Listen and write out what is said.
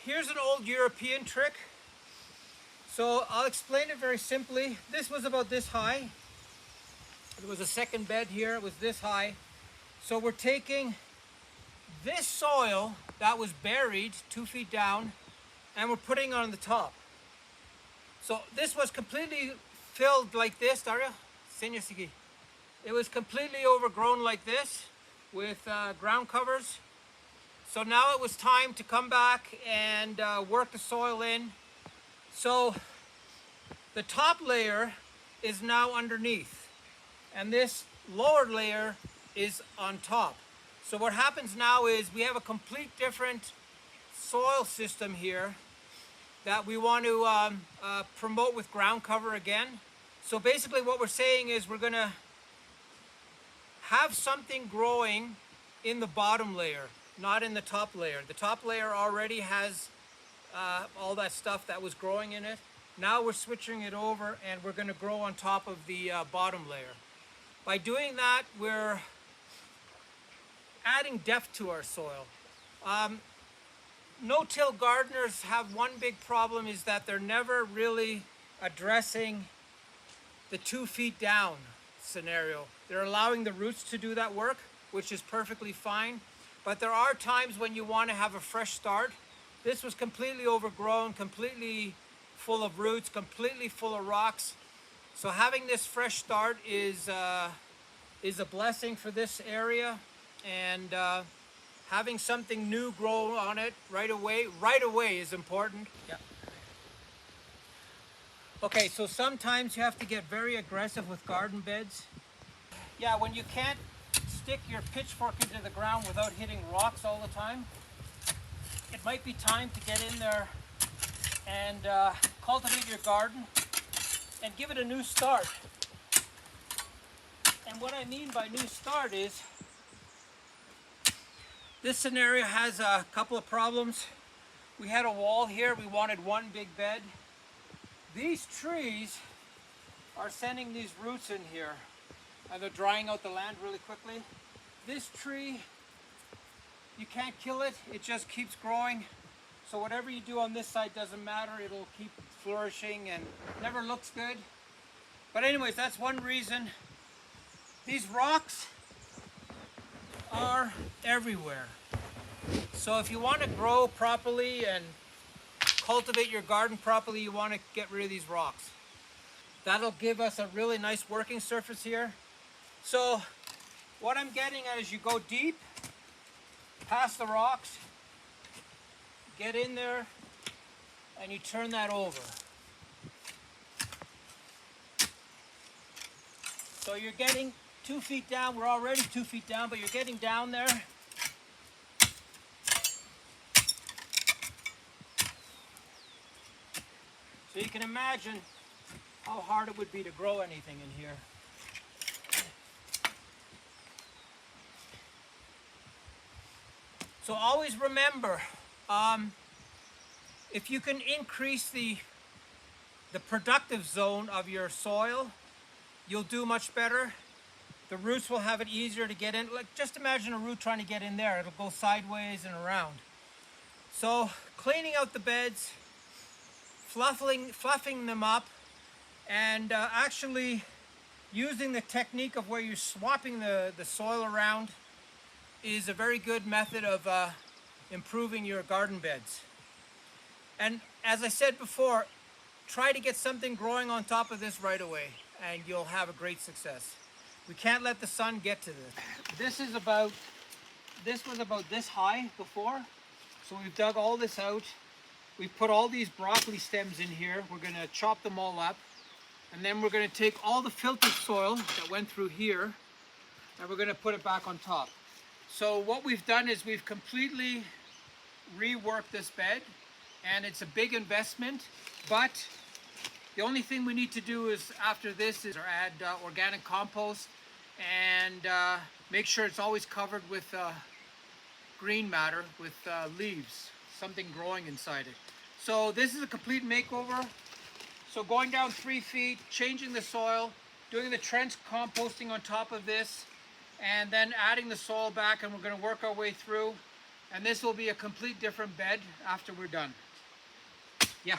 here's an old European trick. So I'll explain it very simply. This was about this high. There was a second bed here, it was this high. So we're taking this soil that was buried 2 feet down and we're putting it on the top. So this was completely filled like this, Daria. It was completely overgrown like this with ground covers. So now it was time to come back and work the soil in. So the top layer is now underneath and this lower layer is on top. So what happens now is we have a complete different soil system here that we want to promote with ground cover again. So basically what we're saying is we're going to have something growing in the bottom layer, not in the top layer. The top layer already has all that stuff that was growing in it. Now we're switching it over and we're going to grow on top of the bottom layer. By doing that, we're adding depth to our soil. No-till gardeners have one big problem, is that they're never really addressing the 2 feet down scenario. They're allowing the roots to do that work, which is perfectly fine. But there are times when you want to have a fresh start. This was completely overgrown, completely full of roots, completely full of rocks. So having this fresh start is a blessing for this area, and having something new grow on it right away is important. Yeah. Okay, so sometimes you have to get very aggressive with garden beds. Yeah, when you can't stick your pitchfork into the ground without hitting rocks all the time, it might be time to get in there and cultivate your garden and give it a new start. And what I mean by new start is, this scenario has a couple of problems. We had a wall here, we wanted one big bed. These trees are sending these roots in here and they're drying out the land really quickly. This tree, you can't kill it, it just keeps growing. So whatever you do on this side doesn't matter, it'll keep flourishing and never looks good. But anyways, that's one reason. These rocks are everywhere. So if you want to grow properly and cultivate your garden properly, you want to get rid of these rocks. That'll give us a really nice working surface here. So what I'm getting at is you go deep, past the rocks, get in there, and you turn that over. So you're getting 2 feet down. We're already 2 feet down, but you're getting down there. So you can imagine how hard it would be to grow anything in here. So always remember, if you can increase the productive zone of your soil, you'll do much better. The roots will have it easier to get in. Like, just imagine a root trying to get in there. It'll go sideways and around. So cleaning out the beds, fluffing them up, and actually using the technique of where you're swapping the soil around is a very good method of improving your garden beds. And as I said before, try to get something growing on top of this right away and you'll have a great success. We can't let the sun get to this. This was about this high before. So we've dug all this out. We've put all these broccoli stems in here. We're going to chop them all up. And then we're going to take all the filtered soil that went through here and we're going to put it back on top. So what we've done is we've completely reworked this bed, and it's a big investment, but the only thing we need to do is after this is add organic compost and make sure it's always covered with green matter, with leaves, something growing inside it. So this is a complete makeover. So going down 3 feet, changing the soil, doing the trench composting on top of this, and then adding the soil back, and we're going to work our way through. And this will be a complete different bed after we're done. Yeah.